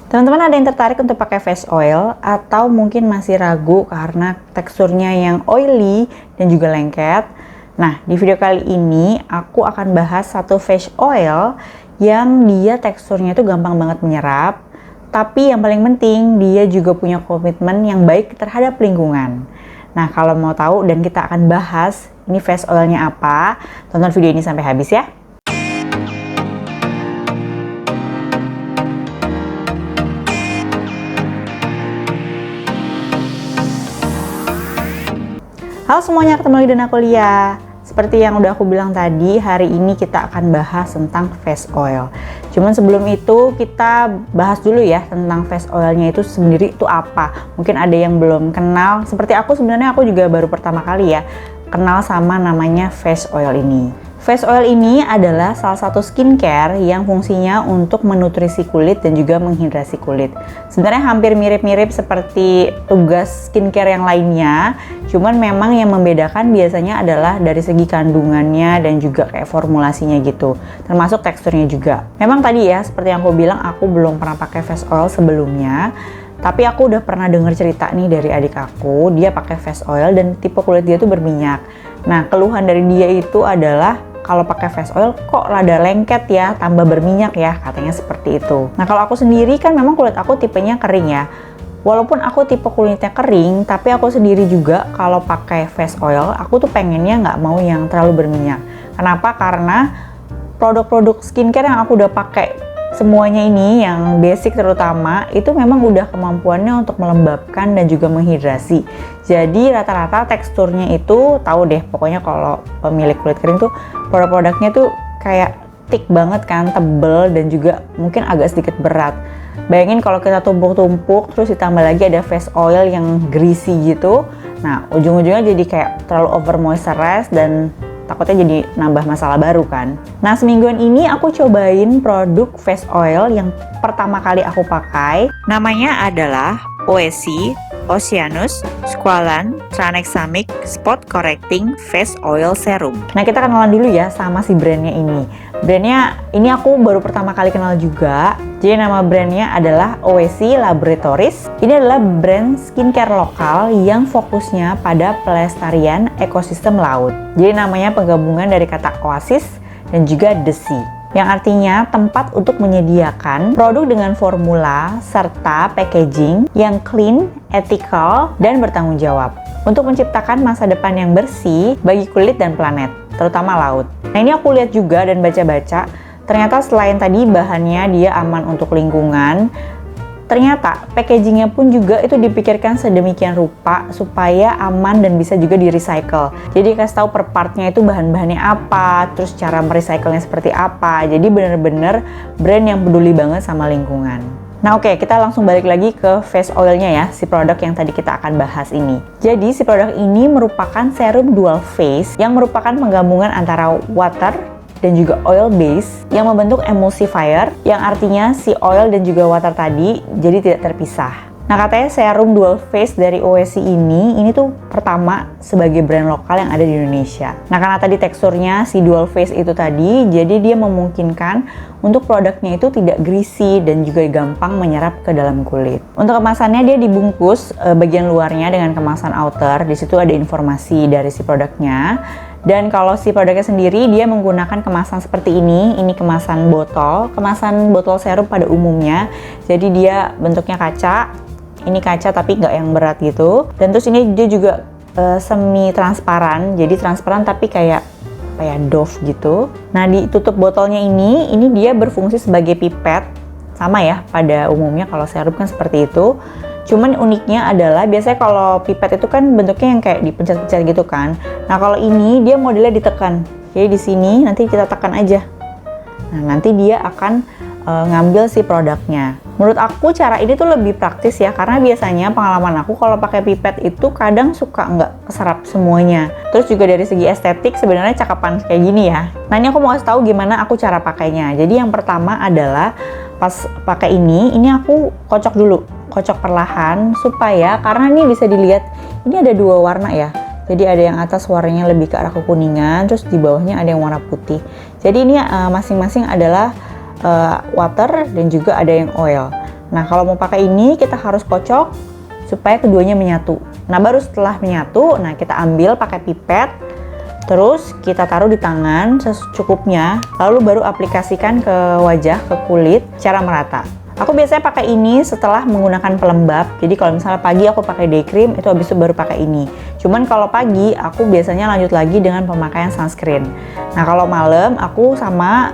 Teman-teman ada yang tertarik untuk pakai face oil atau mungkin masih ragu karena teksturnya yang oily dan juga lengket? Nah, di video kali ini aku akan bahas satu face oil yang dia teksturnya itu gampang banget menyerap, tapi yang paling penting dia juga punya komitmen yang baik terhadap lingkungan. Nah, kalau mau tahu dan kita akan bahas ini face oilnya apa, tonton video ini sampai habis ya. Halo semuanya, ketemu lagi dengan aku Lia. Seperti yang udah aku bilang tadi, hari ini kita akan bahas tentang face oil. Cuman sebelum itu kita bahas dulu ya tentang face oilnya itu sendiri itu apa. Mungkin ada yang belum kenal. Seperti aku sebenarnya aku juga baru pertama kali ya kenal sama namanya face oil ini. Face oil ini adalah salah satu skincare yang fungsinya untuk menutrisi kulit dan juga menghidrasi kulit. Sebenarnya hampir mirip-mirip seperti tugas skincare yang lainnya, cuman memang yang membedakan biasanya adalah dari segi kandungannya dan juga kayak formulasinya gitu, termasuk teksturnya juga. Memang tadi ya, seperti yang aku bilang, aku belum pernah pakai face oil sebelumnya, tapi aku udah pernah dengar cerita nih dari adik aku, dia pakai face oil dan tipe kulit dia tuh berminyak. Nah, keluhan dari dia itu adalah kalau pakai face oil kok rada lengket ya, tambah berminyak ya, katanya seperti itu. Nah, kalau aku sendiri kan memang kulit aku tipenya kering ya. Walaupun aku tipe kulitnya kering, tapi aku sendiri juga kalau pakai face oil, aku tuh pengennya nggak mau yang terlalu berminyak. Kenapa? Karena produk-produk skincare yang aku udah pakai semuanya ini, yang basic terutama, itu memang udah kemampuannya untuk melembabkan dan juga menghidrasi. Jadi rata-rata teksturnya itu, tahu deh pokoknya kalau pemilik kulit kering tuh produk-produknya tuh kayak thick banget kan, tebel dan juga mungkin agak sedikit berat. Bayangin kalau kita tumpuk-tumpuk terus ditambah lagi ada face oil yang greasy gitu. Nah, ujung-ujungnya jadi kayak terlalu over moisturize dan takutnya jadi nambah masalah baru kan. Nah, semingguan ini aku cobain produk face oil yang pertama kali aku pakai. Namanya adalah OSC Oceanus Squalane Tranexamic Spot Correcting Face Oil Serum. Nah, kita kenalan dulu ya sama si brandnya ini. Brandnya ini aku baru pertama kali kenal juga. Jadi nama brandnya adalah OSC Laboratories. Ini adalah brand skincare lokal yang fokusnya pada pelestarian ekosistem laut. Jadi namanya penggabungan dari kata oasis dan juga the sea, yang artinya tempat untuk menyediakan produk dengan formula serta packaging yang clean, ethical, dan bertanggung jawab untuk menciptakan masa depan yang bersih bagi kulit dan planet, terutama laut. Nah, ini aku lihat juga dan baca-baca, ternyata selain tadi bahannya dia aman untuk lingkungan, ternyata packagingnya pun juga itu dipikirkan sedemikian rupa supaya aman dan bisa juga di-recycle. Jadi kasih tahu per partnya itu bahan-bahannya apa, terus cara merecycle-nya seperti apa. Jadi bener-bener brand yang peduli banget sama lingkungan. Nah, oke, kita langsung balik lagi ke face oilnya ya, si produk yang tadi kita akan bahas ini. Jadi si produk ini merupakan serum dual phase yang merupakan penggabungan antara water dan juga oil base yang membentuk emulsifier, yang artinya si oil dan juga water tadi jadi tidak terpisah. Nah, katanya serum dual phase dari OSC ini tuh pertama sebagai brand lokal yang ada di Indonesia. Nah, karena tadi teksturnya si dual phase itu tadi, jadi dia memungkinkan untuk produknya itu tidak greasy dan juga gampang menyerap ke dalam kulit. Untuk kemasannya dia dibungkus bagian luarnya dengan kemasan outer. Di situ ada informasi dari si produknya. Dan kalau si produknya sendiri dia menggunakan kemasan seperti ini kemasan botol serum pada umumnya. Jadi dia bentuknya kaca, ini kaca tapi nggak yang berat gitu. Dan terus ini dia juga semi transparan, jadi transparan tapi kayak doff gitu. Nah, di tutup botolnya ini dia berfungsi sebagai pipet, sama ya pada umumnya kalau serum kan seperti itu. Cuman uniknya adalah biasanya kalau pipet itu kan bentuknya yang kayak dipencet-pencet gitu kan. Nah, kalau ini dia modelnya ditekan. Jadi di sini nanti kita tekan aja. Nah, nanti dia akan ngambil si produknya. Menurut aku cara ini tuh lebih praktis ya, karena biasanya pengalaman aku kalau pakai pipet itu kadang suka nggak keserap semuanya. Terus juga dari segi estetik sebenarnya cakapan kayak gini ya. Nah, ini aku mau kasih tahu gimana aku cara pakainya. Jadi yang pertama adalah pas pakai ini aku kocok dulu. Kocok perlahan supaya, karena ini bisa dilihat ini ada dua warna ya. Jadi ada yang atas warnanya lebih ke arah kekuningan, terus di bawahnya ada yang warna putih. Jadi ini masing-masing adalah water dan juga ada yang oil. Nah, kalau mau pakai ini kita harus kocok supaya keduanya menyatu. Nah, baru setelah menyatu, nah kita ambil pakai pipet, terus kita taruh di tangan secukupnya, lalu baru aplikasikan ke wajah, ke kulit secara merata. Aku biasanya pakai ini setelah menggunakan pelembab. Jadi kalau misalnya pagi aku pakai day cream, itu habis itu baru pakai ini. Cuman kalau pagi aku biasanya lanjut lagi dengan pemakaian sunscreen. Nah, kalau malam aku sama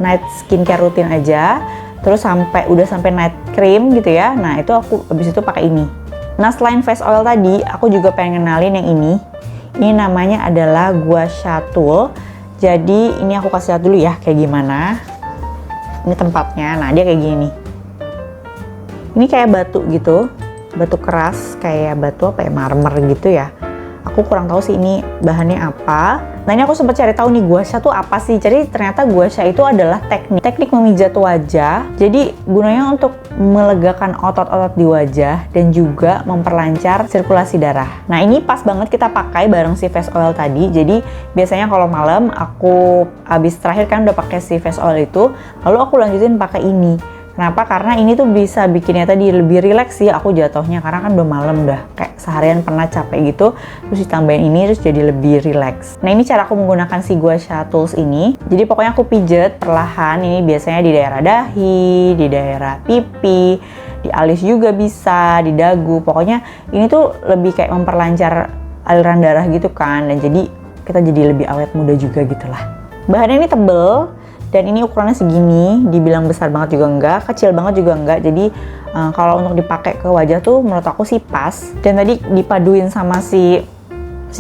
night skincare rutin aja. Terus udah sampai night cream gitu ya. Nah, itu aku habis itu pakai ini. Nah, selain face oil tadi, aku juga pengen kenalin yang ini. Ini namanya adalah Gua Sha Tool. Jadi ini aku kasih lihat dulu ya kayak gimana. Ini tempatnya. Nah, dia kayak gini. Ini kayak batu gitu, batu keras kayak batu apa ya, marmer gitu ya. Aku kurang tahu sih ini bahannya apa. Nah, ini aku sempat cari tahu nih gua sha tuh apa sih. Jadi ternyata gua sha itu adalah teknik memijat wajah. Jadi gunanya untuk melegakan otot-otot di wajah dan juga memperlancar sirkulasi darah. Nah, ini pas banget kita pakai bareng si face oil tadi. Jadi biasanya kalau malam aku habis terakhir kan udah pakai si face oil itu, lalu aku lanjutin pakai ini. Kenapa? Karena ini tuh bisa bikinnya tadi lebih rileks sih aku jatuhnya, karena kan udah malam dah kayak seharian pernah capek gitu, terus ditambahin ini terus jadi lebih rileks. Nah, ini cara aku menggunakan si Gua Sha Tools ini. Jadi pokoknya aku pijet perlahan, ini biasanya di daerah dahi, di daerah pipi, di alis juga bisa, di dagu. Pokoknya ini tuh lebih kayak memperlancar aliran darah gitu kan, dan jadi kita jadi lebih awet muda juga gitulah. Bahannya ini tebel. Dan ini ukurannya segini, dibilang besar banget juga enggak, kecil banget juga enggak. Jadi kalau untuk dipakai ke wajah tuh menurut aku sih pas. Dan tadi dipaduin sama si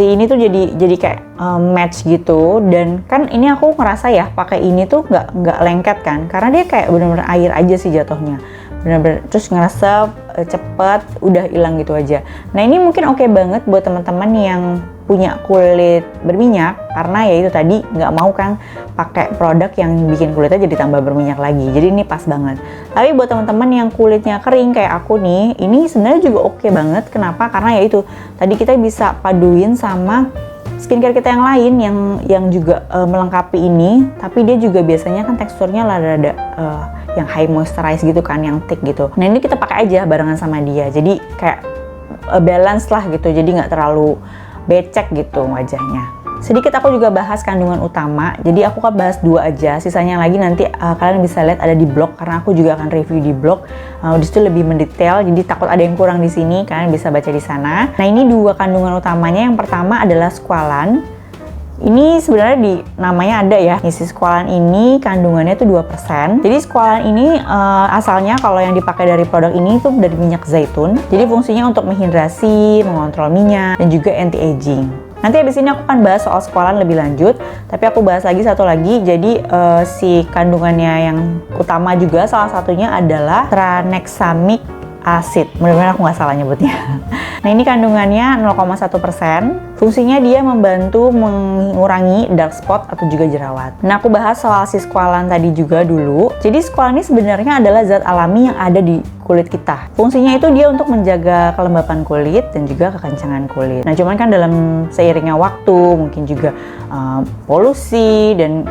ini tuh jadi kayak match gitu. Dan kan ini aku ngerasa ya pakai ini tuh nggak lengket kan, karena dia kayak bener-bener air aja sih jatuhnya. Bener-bener terus ngerasa cepet udah hilang gitu aja. Nah, ini mungkin oke banget buat teman-teman yang punya kulit berminyak, karena ya itu tadi nggak mau kan pakai produk yang bikin kulitnya jadi tambah berminyak lagi. Jadi ini pas banget. Tapi buat teman-teman yang kulitnya kering kayak aku nih, ini sebenarnya juga oke banget. Kenapa? Karena ya itu tadi kita bisa paduin sama skincare kita yang lain yang juga melengkapi ini, tapi dia juga biasanya kan teksturnya rada-rada yang high moisturize gitu kan, yang thick gitu. Nah, ini kita pakai aja barengan sama dia. Jadi kayak balance lah gitu. Jadi nggak terlalu becek gitu wajahnya. Sedikit aku juga bahas kandungan utama. Jadi aku kan bahas 2 aja. Sisanya lagi nanti kalian bisa lihat ada di blog, karena aku juga akan review di blog. Di situ lebih mendetail. Jadi takut ada yang kurang di sini, kalian bisa baca di sana. Nah, ini 2 kandungan utamanya. Yang pertama adalah squalane. Ini sebenarnya namanya ada ya. Isi squalane ini kandungannya tuh 2%. Jadi squalane ini asalnya kalau yang dipakai dari produk ini tuh dari minyak zaitun. Jadi fungsinya untuk menghidrasi, mengontrol minyak, dan juga anti-aging. Nanti habis ini aku akan bahas soal squalane lebih lanjut, tapi aku bahas lagi satu lagi. Jadi si kandungannya yang utama juga salah satunya adalah tranexamic acid. Mudah-mudahan aku nggak salah nyebutnya. Nah, ini kandungannya 0,1%. Fungsinya dia membantu mengurangi dark spot atau juga jerawat. Nah, aku bahas soal si squalane tadi juga dulu. Jadi squalane ini sebenarnya adalah zat alami yang ada di kulit kita. Fungsinya itu dia untuk menjaga kelembapan kulit dan juga kekencangan kulit. Nah, cuman kan dalam seiringnya waktu, mungkin juga polusi dan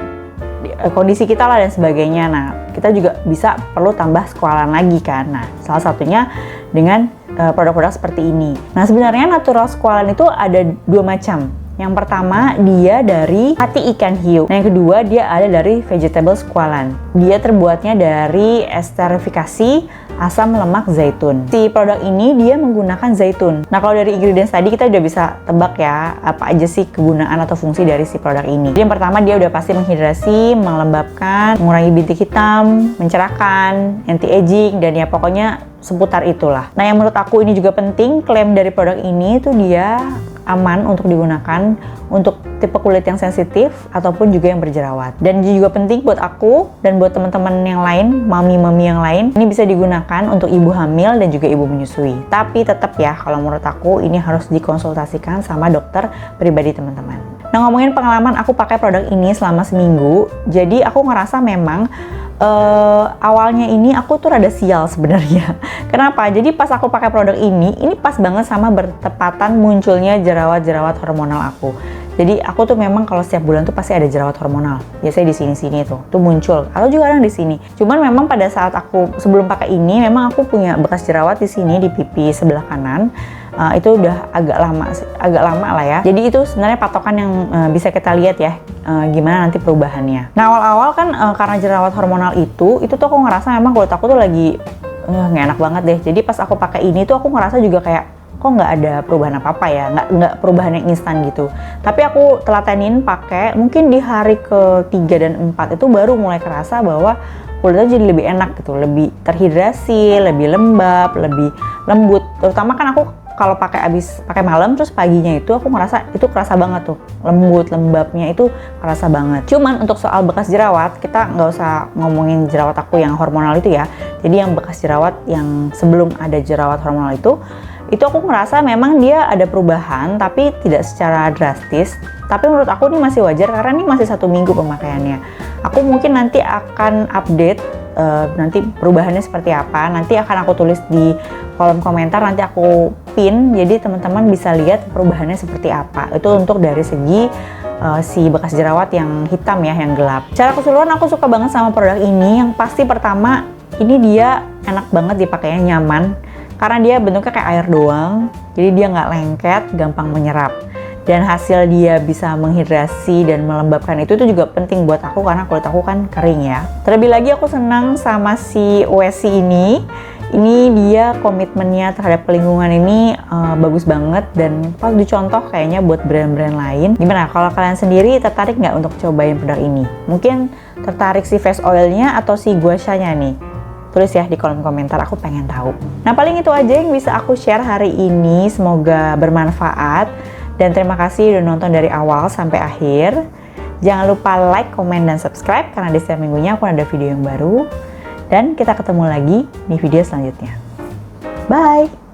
kondisi kita lah dan sebagainya. Nah, kita juga bisa perlu tambah squalane lagi kan. Nah, salah satunya dengan produk-produk seperti ini. Nah, sebenarnya natural squalane itu ada 2 macam. Yang pertama, dia dari hati ikan hiu. Nah, yang kedua, dia ada dari vegetable squalane. Dia terbuatnya dari esterifikasi asam lemak zaitun. Si produk ini dia menggunakan zaitun. Nah, kalau dari ingredients tadi kita udah bisa tebak ya apa aja sih kegunaan atau fungsi dari si produk ini. Jadi yang pertama, dia udah pasti menghidrasi, melembabkan, mengurangi bintik hitam, mencerahkan, anti-aging, dan ya pokoknya seputar itulah. Nah, yang menurut aku ini juga penting, klaim dari produk ini tuh dia aman untuk digunakan untuk tipe kulit yang sensitif ataupun juga yang berjerawat. Dan juga penting buat aku dan buat teman-teman yang lain, mami-mami yang lain, ini bisa digunakan untuk ibu hamil dan juga ibu menyusui. Tapi tetap ya, kalau menurut aku ini harus dikonsultasikan sama dokter pribadi teman-teman. Nah, ngomongin pengalaman aku pakai produk ini selama seminggu, jadi aku ngerasa memang awalnya ini aku tuh rada sial sebenarnya. Kenapa? Jadi pas aku pakai produk ini pas banget sama bertepatan munculnya jerawat-jerawat hormonal aku. Jadi aku tuh memang kalau setiap bulan tuh pasti ada jerawat hormonal. Biasanya di sini-sini tuh muncul. Atau juga kadang di sini. Cuman memang pada saat aku sebelum pakai ini, memang aku punya bekas jerawat di sini di pipi sebelah kanan. Itu udah agak lama lah ya. Jadi itu sebenarnya patokan yang bisa kita lihat ya, gimana nanti perubahannya. Nah awal-awal kan karena jerawat hormonal itu tuh aku ngerasa memang kulit aku tuh lagi nggak enak banget deh. Jadi pas aku pakai ini tuh aku ngerasa juga kayak kok nggak ada perubahan apa-apa ya, nggak perubahan yang instan gitu. Tapi aku telatenin pakai, mungkin di hari ke-3 dan 4 itu baru mulai kerasa bahwa kulitnya jadi lebih enak gitu, lebih terhidrasi, lebih lembab, lebih lembut. Terutama kan aku kalau pakai malam terus paginya itu aku merasa itu kerasa banget tuh, lembut, lembabnya itu kerasa banget. Cuman untuk soal bekas jerawat, kita nggak usah ngomongin jerawat aku yang hormonal itu ya. Jadi yang bekas jerawat yang sebelum ada jerawat hormonal itu aku ngerasa memang dia ada perubahan, tapi tidak secara drastis. Tapi menurut aku ini masih wajar karena ini masih 1 minggu pemakaiannya. Aku mungkin nanti akan update nanti perubahannya seperti apa. Nanti akan aku tulis di kolom komentar, nanti aku pin, jadi teman-teman bisa lihat perubahannya seperti apa. Itu untuk dari segi si bekas jerawat yang hitam ya, yang gelap. Secara keseluruhan aku suka banget sama produk ini. Yang pasti pertama, ini dia enak banget dipakainya, nyaman. Karena dia bentuknya kayak air doang, jadi dia nggak lengket, gampang menyerap. Dan hasil dia bisa menghidrasi dan melembabkan itu juga penting buat aku karena kulit aku kan kering ya. Terlebih lagi aku senang sama si Wessi ini. Ini dia komitmennya terhadap lingkungan ini bagus banget dan pas dicontoh kayaknya buat brand-brand lain. Gimana kalau kalian sendiri tertarik nggak untuk cobain produk ini? Mungkin tertarik si face oilnya atau si gua sha-nya nih? Tulis ya di kolom komentar, aku pengen tahu. Nah paling itu aja yang bisa aku share hari ini, semoga bermanfaat dan terima kasih udah nonton dari awal sampai akhir. Jangan lupa like, komen, dan subscribe karena di setiap minggunya aku ada video yang baru dan kita ketemu lagi di video selanjutnya. Bye!